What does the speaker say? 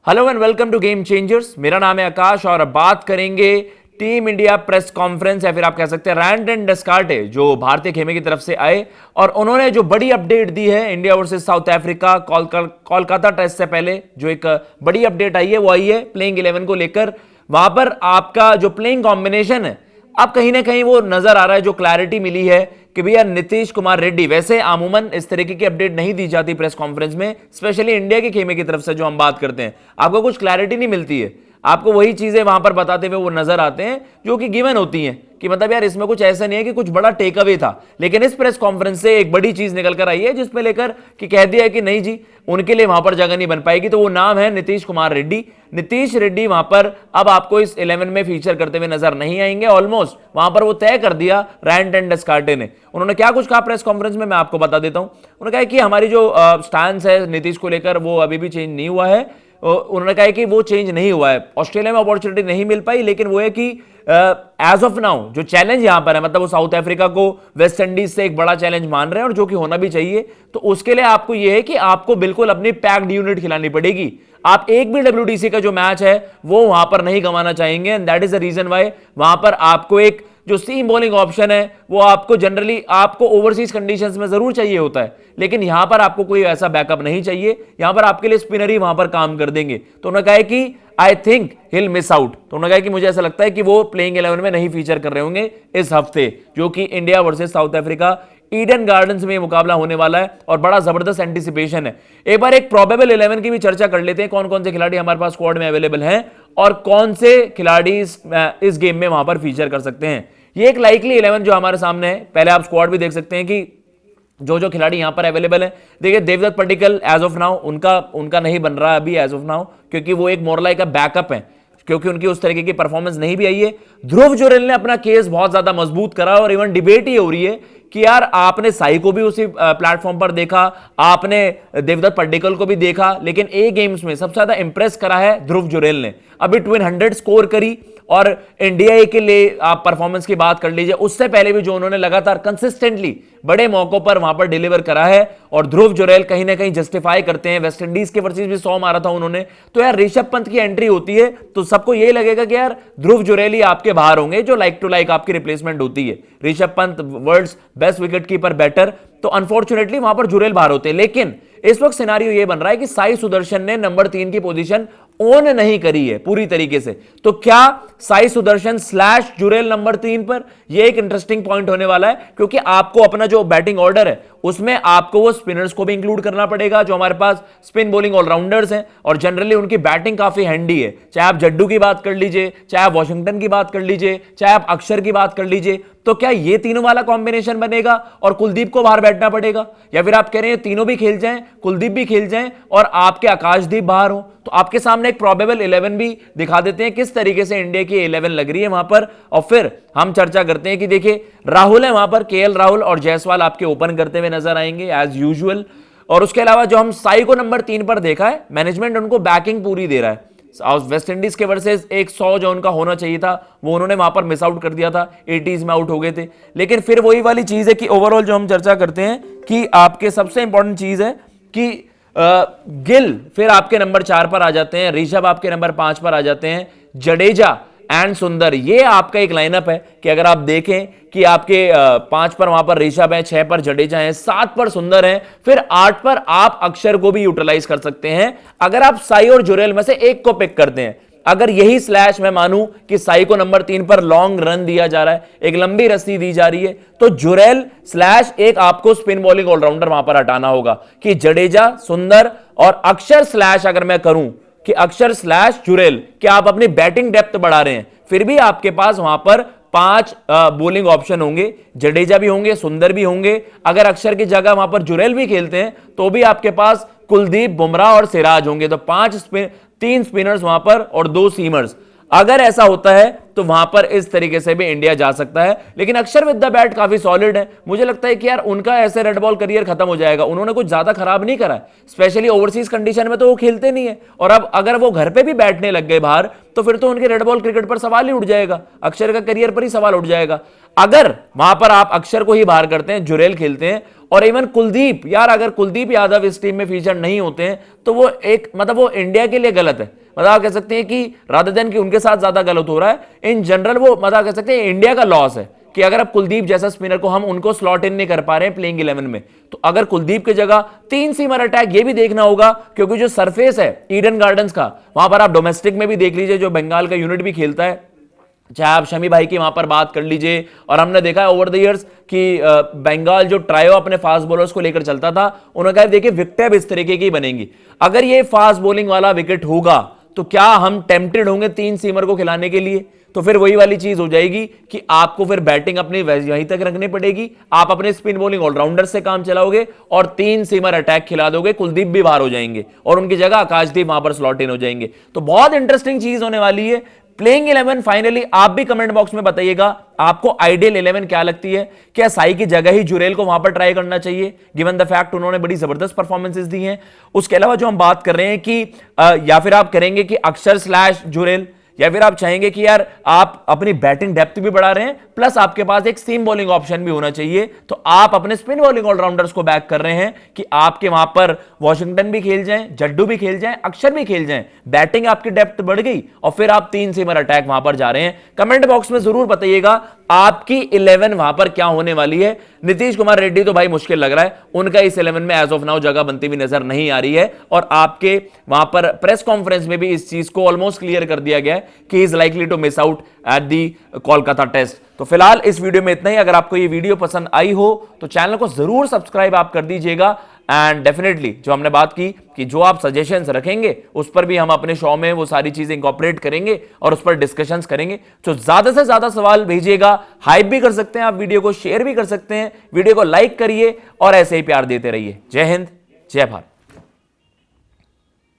Hello and welcome to game changers. मेरा नाम है आकाश और अब बात करेंगे टीम इंडिया प्रेस कॉन्फ्रेंस या फिर आप कह सकते हैं रैंड एंड डेस्कार्टे जो भारतीय खेमे की तरफ से आए और उन्होंने जो बड़ी अपडेट दी है India versus South Africa Kolkata test से पहले जो एक बड़ी अपडेट आई है वो आई है प्लेइंग 11 को लेकर। वहां पर आपका जो प्लेइंग कॉम्बिनेशन है अब कहीं ना कहीं वो नजर आ रहा है, जो क्लैरिटी मिली है कि भैया नीतीश कुमार रेड्डी, वैसे अमूमन इस तरीके की अपडेट नहीं दी जाती प्रेस कॉन्फ्रेंस में, स्पेशली इंडिया के खेमे की तरफ से जो हम बात करते हैं आपको कुछ क्लैरिटी नहीं मिलती है, आपको वही चीजें वहां पर बताते हुए वो नजर आते हैं जो कि गिवन होती हैं कि मतलब यार इसमें कुछ ऐसा नहीं है कि कुछ बड़ा टेक अवे था। लेकिन इस प्रेस कॉन्फ्रेंस से एक बड़ी चीज निकल कर आई है जिसमें लेकर कि कह दिया है कि नहीं जी उनके लिए वहां पर जगह नहीं बन पाएगी, तो वो नाम है नीतीश कुमार रेड्डी। नीतीश रेड्डी वहां पर अब आपको इस 11 में फीचर करते हुए नजर नहीं आएंगे, ऑलमोस्ट वहां पर वो तय कर दिया रैंड एंड डेस्कार्टे ने। उन्होंने क्या कुछ कहा प्रेस कॉन्फ्रेंस में मैं आपको बता देता हूं। उन्होंने कहा कि हमारी जो स्टैंस है नीतीश को लेकर वो अभी भी चेंज नहीं हुआ है। उन्होंने कहा कि वो चेंज नहीं हुआ है, ऑस्ट्रेलिया में अपॉर्चुनिटी नहीं मिल पाई, लेकिन वो है कि एज ऑफ नाउ जो चैलेंज यहां पर है, मतलब वो साउथ अफ्रीका को वेस्ट इंडीज से एक बड़ा चैलेंज मान रहे हैं और जो कि होना भी चाहिए, तो उसके लिए आपको ये है कि आपको बिल्कुल अपनी पैक्ड यूनिट खिलानी पड़ेगी। आप एक भी डब्ल्यूटीसी का जो मैच है वो वहां पर नहीं गंवाना चाहेंगे and that is the reason why वहां पर आपको एक जो सीम बॉलिंग ऑप्शन है वो आपको जनरली आपको ओवरसीज कंडीशंस में जरूर चाहिए होता है, लेकिन यहां पर आपको कोई ऐसा बैकअप नहीं चाहिए। यहां पर आपके लिए स्पिनर ही वहां पर काम कर देंगे। तो उन्होंने कहा कि I think hill miss out, तो उन्होंने कहा कि मुझे ऐसा लगता है कि वो प्लेइंग 11 में नहीं फीचर कर रहे होंगे इस हफ्ते, जो कि India versus South Africa Eden gardens में मुकाबला होने वाला है और बड़ा जबरदस्त एंटिसिपेशन है। एक बार एक प्रोबेबल 11 की भी चर्चा कर लेते हैं, कौन कौन से खिलाड़ी हमारे पास स्क्वाड में अवेलेबल हैं और कौन से खिलाड़ी इस गेम में वहां पर फीचर कर सकते हैं। ये एक लाइकली 11 जो हमारे सामने है, पहले आप स्क्वाड भी देख सकते हैं कि जो जो खिलाड़ी यहां पर अवेलेबल है। देखिए Devdutt Padikkal as of now उनका नहीं बन रहा अभी एज ऑफ नाउ, क्योंकि वो एक मोरलाई का बैकअप है, क्योंकि उनकी उस तरीके की परफॉर्मेंस नहीं भी आई है। ध्रुव जुरेल ने अपना केस बहुत ज्यादा मजबूत करा और इवन डिबेट ही हो रही है कि यार आपने साई को भी उसी प्लेटफॉर्म पर देखा, आपने देवदत्त पट्टिकल को भी देखा, लेकिन ए गेम्स में सबसे ज्यादा इंप्रेस करा है ध्रुव जुरेल ने। अभी ट्विन 100 स्कोर करी और इंडिया ए के लिए आप परफॉर्मेंस की बात कर लीजिए, उससे पहले भी जो उन्होंने लगातार कंसिस्टेंटली बड़े मौकों पर वहां पर डिलीवर करा है और ध्रुव जुरेल कहीं ना कहीं जस्टिफाई करते हैं। वेस्ट इंडीज के वर्सेस भी 100 मारा था उन्होंने, तो यार ऋषभ पंत की एंट्री होती है तो सबको यही लगेगा कि यार ध्रुव जुरेल ही आपके बाहर होंगे, जो लाइक टू लाइक आपकी रिप्लेसमेंट होती है। Rishabh Pant world's best wicket keeper batter, तो अनफॉर्चुनेटली वहां पर जुरेल बाहर होते हैं। लेकिन इस वक्त सिनारियो ये बन रहा है कि साई सुदर्शन ने नंबर 3 की पोजीशन ओन नहीं करी है पूरी तरीके से, तो क्या साई सुदर्शन स्लैश जुरेल नंबर 3 पर, यह एक इंटरेस्टिंग पॉइंट होने वाला है, क्योंकि आपको अपना जो बैटिंग ऑर्डर है उसमें आपको वो स्पिनर्स को भी इंक्लूड करना पड़ेगा जो हमारे पास स्पिन बॉलिंग ऑलराउंडर्स हैं और जनरली उनकी बैटिंग काफी हैंडी है। चाहे आप जड्डू की बात कर लीजिए, चाहे आप वॉशिंगटन की बात कर लीजिए, चाहे आप अक्षर की बात कर लीजिए, तो क्या ये तीनों वाला कॉम्बिनेशन बनेगा और कुलदीप को बाहर बैठना पड़ेगा, या फिर आप कह रहे हैं तीनों भी खेल जाएं, कुलदीप भी खेल जाएं और आपके आकाशदीप बाहर हो। तो आपके सामने एक प्रोबेबल 11 भी दिखा देते हैं किस तरीके से इंडिया की 11 लग रही है वहां पर, और फिर हम चर्चा करते हैं कि देखिए राहुल है वहां पर, केएल राहुल और जायसवाल आपके ओपन करते हुए नजर आएंगे एज यूजुअल। और उसके अलावा जो हम साई को नंबर 3 पर देखा है, मैनेजमेंट उनको बैकिंग पूरी दे रहा है। वेस्ट इंडीज के वर्सेस एक 100 जो उनका होना चाहिए था वो उन्होंने वहां पर मिस आउट कर दिया था, 80s में आउट हो गए थे। लेकिन फिर वही वाली चीज है कि ओवरऑल जो हम चर्चा करते हैं कि आपके सबसे इंपॉर्टेंट चीज है कि गिल फिर आपके नंबर 4 पर आ जाते हैं, ऋषभ आपके नंबर 5 पर आ जाते हैं, जडेजा एंड सुंदर, ये आपका एक लाइनअप है कि अगर आप देखें कि आपके 5 पर वहां पर ऋषभ है, 6 पर जडेजा है, 7 पर सुंदर है, फिर 8 पर आप अक्षर को भी यूटिलाइज कर सकते हैं अगर आप साई और जुरेल में से एक को पिक करते हैं। अगर यही स्लैश मैं मानूं कि साई को नंबर 3 पर लॉन्ग रन दिया जा रहा है, एक लंबी रस्सी दी जा रही है, तो जुरेल स्लैश एक आपको स्पिन बॉलिंग ऑलराउंडर वहां पर हटाना होगा कि जडेजा, सुंदर और अक्षर स्लैश अगर मैं करूं कि अक्षर स्लैश जुरेल, कि आप अपनी बैटिंग डेप्थ बढ़ा रहे हैं, फिर भी आपके पास वहां पर 5 बॉलिंग ऑप्शन होंगे, जडेजा भी होंगे, सुंदर भी होंगे। अगर अक्षर की जगह वहां पर जुरेल भी खेलते हैं तो भी आपके पास कुलदीप, बुमराह और सिराज होंगे, तो 3 स्पिनर्स वहां पर और 2 सीमर्स। अगर ऐसा होता है तो वहां पर इस तरीके से भी इंडिया जा सकता है। लेकिन अक्षर विद द बैट काफी सॉलिड है, मुझे लगता है कि यार उनका ऐसे रेड बॉल करियर खत्म हो जाएगा। उन्होंने कुछ ज्यादा खराब नहीं करा, स्पेशली ओवरसीज कंडीशन में तो वो खेलते नहीं है, और अब अगर वो घर पे भी बैठने लग गए बाहर, तो फिर तो उनके रेड बॉल क्रिकेट पर सवाल ही उठ जाएगा, अक्षर का करियर पर ही सवाल उठ जाएगा। अगर वहां पर आप अक्षर को ही बाहर करते हैं, जुरेल खेलते हैं, और इवन कुलदीप, यार अगर कुलदीप यादव इस टीम में फीचर नहीं होते हैं तो वो एक मतलब वो इंडिया के लिए गलत है। मतलब आप कह सकते हैं कि रादर देन कि उनके साथ ज्यादा गलत हो रहा है, इन जनरल वो मतलब कह सकते हैं इंडिया का लॉस है कि अगर अब कुलदीप जैसा स्पिनर को हम उनको स्लॉट इन नहीं कर पा रहे हैं प्लेइंग 11 में, तो अगर कुलदीप की जगह 3 सीमर अटैक, ये भी देखना होगा क्योंकि जो सरफेस है ईडन गार्डन्स का, वहां पर आप डोमेस्टिक में भी देख लीजिए जो बंगाल का यूनिट भी खेलता है, चाहे आप शमी भाई की वहां पर बात कर लीजिए, और हमने देखा है ओवर द इयर्स कि बंगाल जो ट्रायो अपने फास्ट बॉलर्स को लेकर चलता था, उन्होंने कहा देखिए विकेट इस तरीके की बनेंगी, अगर ये फास्ट बॉलिंग वाला विकेट होगा तो क्या हम टेम्प्टेड होंगे 3 सीमर को खिलाने के लिए? तो फिर वही वाली चीज हो जाएगी कि आपको फिर बैटिंग अपनी वहीं तक रखनी पड़ेगी, आप अपने स्पिन बॉलिंग ऑलराउंडर से काम चलाओगे और 3 सीमर अटैक खिला दोगे, कुलदीप भी बाहर हो जाएंगे और उनकी जगह आकाशदीप वहां पर स्लॉट इन हो जाएंगे। तो बहुत इंटरेस्टिंग चीज होने वाली है। प्लेइंग 11 फाइनली आप भी कमेंट बॉक्स में बताइएगा आपको आइडियल 11 क्या लगती है। क्या साई की जगह ही जुरेल को वहां पर ट्राई करना चाहिए गिवन द फैक्ट उन्होंने बड़ी जबरदस्त परफॉर्मेंसेस दी हैं? उसके अलावा जो हम बात कर रहे हैं कि या फिर आप करेंगे कि अक्षर स्लैश जुरेल, या फिर आप चाहेंगे कि यार आप अपनी बैटिंग डेप्थ भी बढ़ा रहे हैं प्लस आपके पास एक सीम बॉलिंग ऑप्शन भी होना चाहिए, तो आप अपने स्पिन बॉलिंग ऑलराउंडर्स को बैक कर रहे हैं कि आपके वहां पर वॉशिंगटन भी खेल जाएं, जड्डू भी खेल जाएं, अक्षर भी खेल जाएं, बैटिंग आपकी डेप्थ बढ़ गई और फिर आप 3 सीमर अटैक वहां पर जा रहे हैं। कमेंट बॉक्स में जरूर बताइएगा आपकी 11 वहां पर क्या होने वाली है। नीतीश कुमार रेड्डी तो भाई मुश्किल लग रहा है, उनका इस 11 में एज ऑफ नाउ जगह बनती हुई नजर नहीं आ रही है, और आपके वहां पर प्रेस कॉन्फ्रेंस में भी इस चीज को ऑलमोस्ट क्लियर कर दिया गया है कि is likely to miss out at the Kolkata test. तो फिलहाल इस वीडियो में इतना ही। अगर आपको ये वीडियो पसंद आई हो तो चैनल को जरूर सब्सक्राइब आप कर दीजिएगा, एंड डेफिनेटली जो हमने बात की कि जो आप सजेशंस रखेंगे उस पर भी हम अपने शो में वो सारी चीजें इंकॉर्पोरेट करेंगे और उस पर डिस्कशंस करेंगे। तो ज्यादा से ज्यादा सवाल भेजिएगा, हाइप भी कर सकते हैं आप, वीडियो को शेयर भी कर सकते हैं, वीडियो को लाइक करिए और ऐसे ही प्यार देते रहिए। जय हिंद, जय भारत।